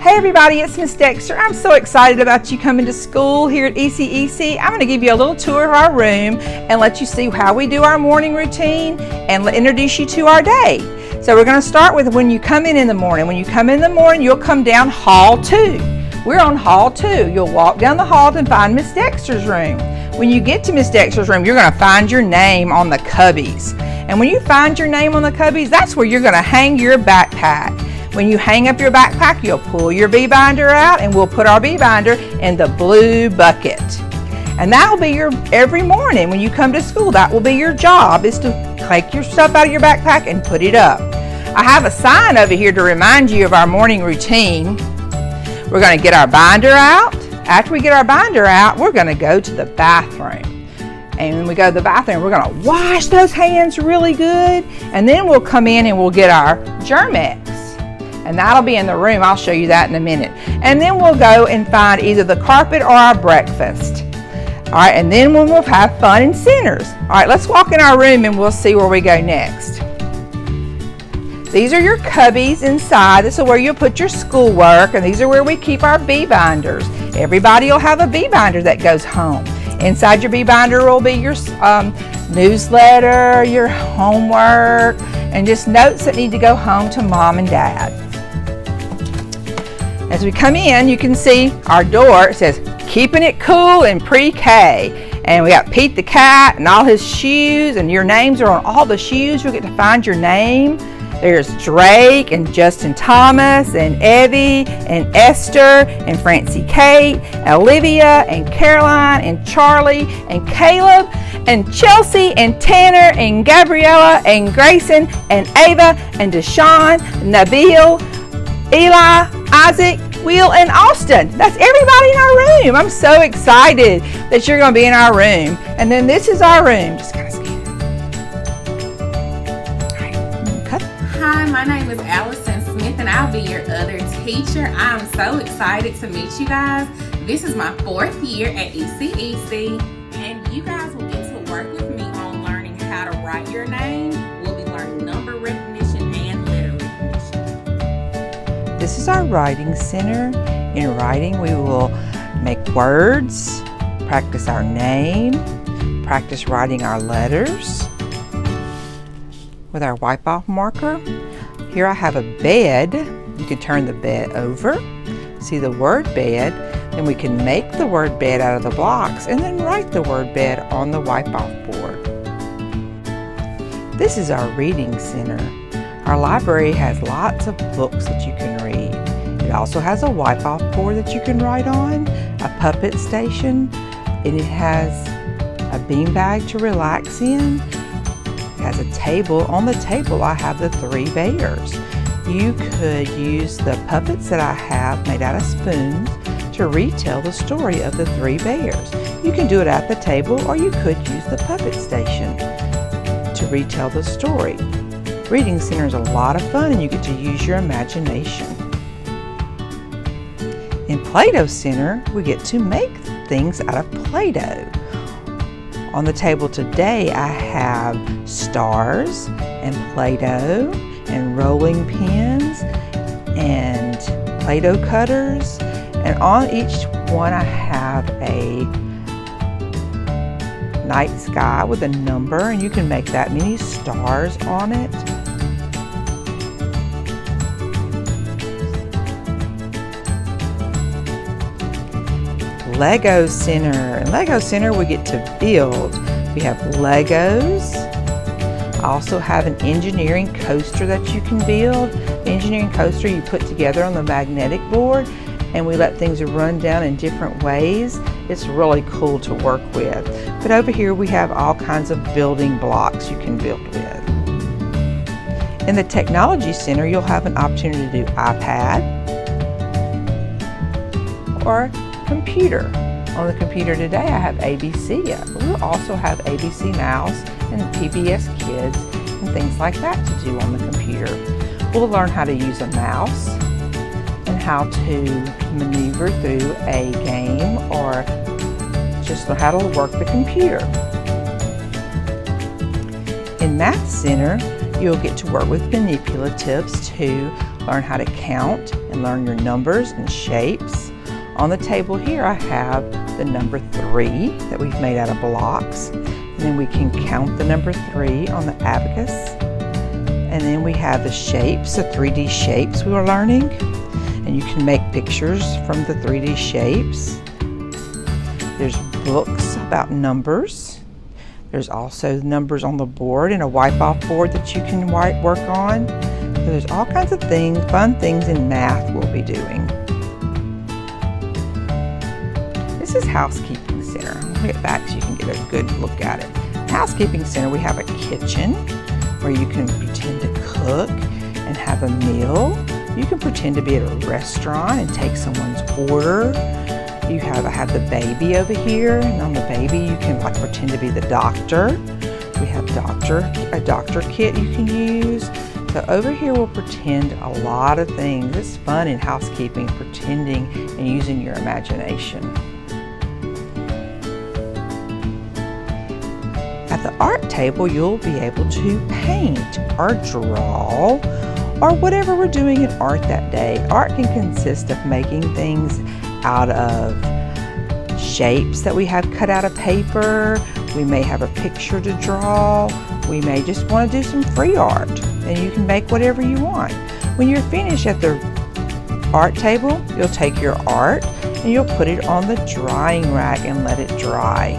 Hey everybody, it's Miss Dexter. I'm so excited about you coming to school here at ECEC. I'm going to give you a little tour of our room and let you see how we do our morning routine and introduce you to our day. So we're going to start with when you come in the morning. When you come in the morning, you'll come down Hall 2. We're on Hall 2. You'll walk down the hall to find Miss Dexter's room. When you get to Miss Dexter's room, you're going to find your name on the cubbies. And when you find your name on the cubbies, that's where you're going to hang your backpack. When you hang up your backpack, you'll pull your bee binder out and we'll put our bee binder in the blue bucket. And that will be your, every morning when you come to school, that will be your job, is to take your stuff out of your backpack and put it up. I have a sign over here to remind you of our morning routine. We're going to get our binder out. After we get our binder out, we're going to go to the bathroom. And when we go to the bathroom, we're going to wash those hands really good. And then we'll come in and we'll get our Germex. And that'll be in the room. I'll show you that in a minute. And then we'll go and find either the carpet or our breakfast. All right, and then we'll have fun in centers. All right, let's walk in our room and we'll see where we go next. These are your cubbies inside. This is where you'll put your schoolwork, and these are where we keep our bee binders. Everybody will have a bee binder that goes home. Inside your bee binder will be your newsletter, your homework, and just notes that need to go home to mom and dad. As we come in, you can see our door. It says, keeping it cool in pre-K. And we got Pete the cat and all his shoes, and your names are on all the shoes. You'll get to find your name. There's Drake and Justin Thomas and Evie and Esther and Francie Kate, Olivia and Caroline and Charlie and Caleb and Chelsea and Tanner and Gabriella and Grayson and Ava and Deshawn, Nabil, Eli, Isaac, Will, and Austin. That's everybody in our room. I'm so excited that you're going to be in our room. And then this is our room. Just kind of scan it. All right, cut. Hi, my name is Allison Smith, and I'll be your other teacher. I'm so excited to meet you guys. This is my 4th year at ECEC, and you guys will get to work with me on learning how to write your name. We'll be learning number recognition and letter recognition. This is our writing center. In writing, we will make words, practice our name, practice writing our letters with our wipe-off marker. Here I have a bed. You can turn the bed over, see the word bed, then we can make the word bed out of the blocks and then write the word bed on the wipe-off board. This is our reading center. Our library has lots of books that you can read. It also has a wipe-off board that you can write on, a puppet station, and it has a beanbag to relax in. It has a table. On the table I have the 3 bears. You could use the puppets that I have made out of spoons to retell the story of the 3 bears. You can do it at the table, or you could use the puppet station to retell the story. Reading Center is a lot of fun, and you get to use your imagination. In Play-Doh Center, we get to make things out of Play-Doh. On the table today, I have stars and Play-Doh and rolling pins and Play-Doh cutters, and on each one I have a night sky with a number, and you can make that many stars on it. Lego Center. In Lego Center we get to build. We have Legos. I also have an engineering coaster that you can build. The engineering coaster you put together on the magnetic board, and we let things run down in different ways. It's really cool to work with. But over here we have all kinds of building blocks you can build with. In the Technology Center you'll have an opportunity to do iPad or computer. On the computer today I have ABC. We'll also have ABC Mouse and PBS Kids and things like that to do on the computer. We'll learn how to use a mouse and how to maneuver through a game, or just learn how to work the computer. In Math Center you'll get to work with manipulatives to learn how to count and can learn your numbers and shapes. On the table here I have the number 3 that we've made out of blocks. And then we can count the number 3 on the abacus. And then we have the shapes, the 3D shapes we were learning. And you can make pictures from the 3D shapes. There's books about numbers. There's also numbers on the board and a wipe-off board that you can work on. So there's all kinds of things, fun things in math we'll be doing. This is Housekeeping Center. I'll get back so you can get a good look at it. Housekeeping Center, we have a kitchen where you can pretend to cook and have a meal. You can pretend to be at a restaurant and take someone's order. I have the baby over here, and on the baby you can pretend to be the doctor. We have a doctor kit you can use. So over here we'll pretend a lot of things. It's fun in housekeeping, pretending and using your imagination. At the art table you'll be able to paint or draw or whatever we're doing in art that day. Art can consist of making things out of shapes that we have cut out of paper. We may have a picture to draw. We may just want to do some free art, and you can make whatever you want. When you're finished at the art table, you'll take your art and you'll put it on the drying rack and let it dry.